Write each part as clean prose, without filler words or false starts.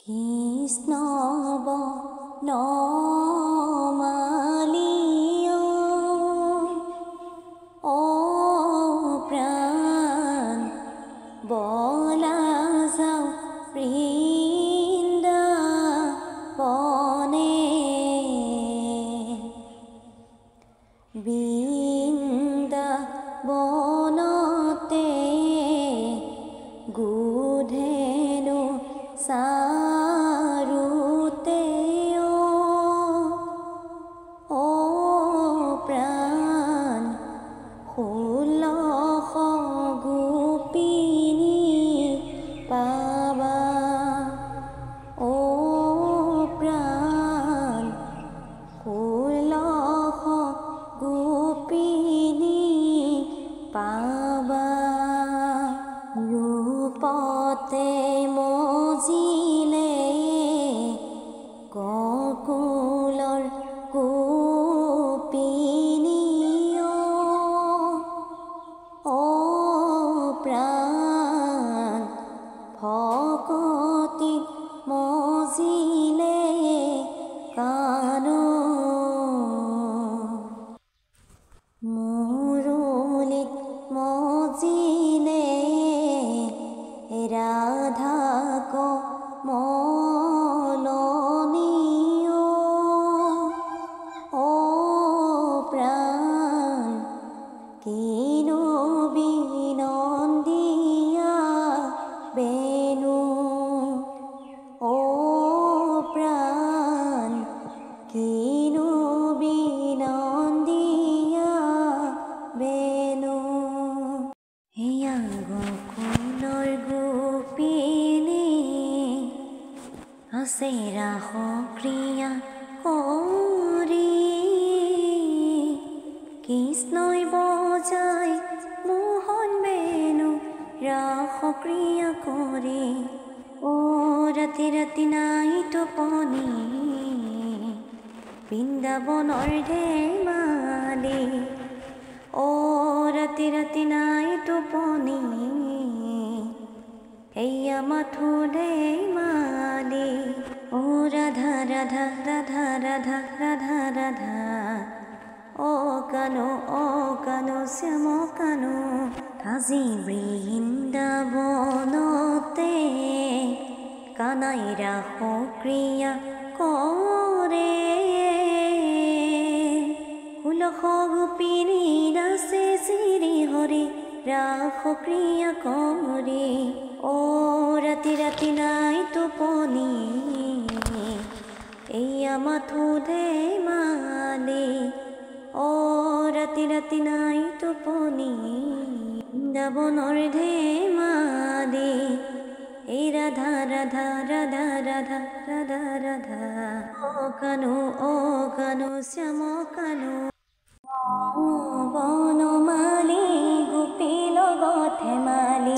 কৃষ্ণ বনমালীয় ও প্রাণ বলা যাও বৃন্দাবনে বৃন্দাবনতে গুধেনু সারুতে ও প্রাণ 16 গোপিনী পাবা ও প্রাণ 16 গোপিনী পাবা রূপতে মজিলে গকুলৰ গোপিনী ও প্ৰাণ ভকতি মজিলে কানো মুৰলীত মজিলে ৰাধা কমলনীয় ও প্ৰাণ কিনো বিনন্দিয়া বেনু ও প্ৰাণ কিনো বিনন্দিয়া বেনু হেয়া গকুলৰ গোপিনী আছে ৰাস ক্ৰিয়া কৰি কৃষ্ণই বজায় মোহন বেনু ৰাস ক্ৰিয়া কৰি ও ৰাতি ৰাতি নাই টোপনি বৃন্দাবনৰ ধেমালি ও ৰাতি ৰাতি নাই টোপনি এইয়া মাথো ধেমালি ও ৰাধা ৰাধা ৰাধা ৰাধা ৰাধা ৰাধা ও কানো শ্যাম কানো আজি বৃন্দাবনতে কানাই ৰাস ক্ৰিয়া কৰে 16 গোপিনী নাচে শ্ৰী হৰি ৰাস ক্ৰিয়া কৰে ও ৰাতি ৰাতি নাই টোপনি এইয়া মাথো ধেমালি ও ৰাতি ৰাতি নাই টোপনি বৃন্দাবনৰ ধেমালি এই ৰাধা ৰাধা ৰাধা ৰাধা ৰাধা ৰাধা ও কানো শ্যাম কানো বনমালী গোপী লগত ধেমালি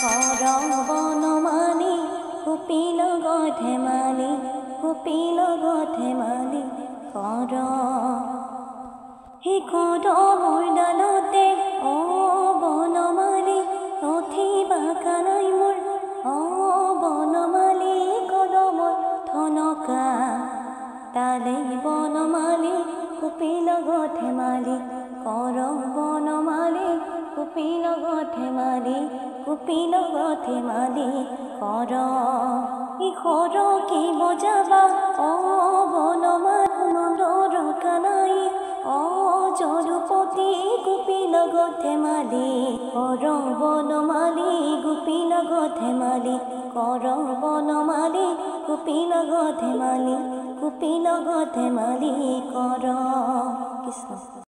কৰ বনমালী গোপী লগত ধেমালি গোপী লগত ধেমালি কৰ হে কদমৰ ডালতে ও বনমালী উঠিবা কানাই মোৰ ও বনমালী কদমৰ থনকা তালে বনমালী গোপী লগত ধেমালি কৰ বনমালী গোপী লগত ধেমালি গোপী লগত ধেমালি কৰ কিশোৰ কি বজাবা ও বনমালী মনৰ কানাই ও যদুপতি গোপী লগত ধেমালি কৰ বনমালী গোপী লগত ধেমালি কৰ বনমালী গোপী লগত ধেমালি গোপী লগত ধেমালি কৰ কৃষ্ণ।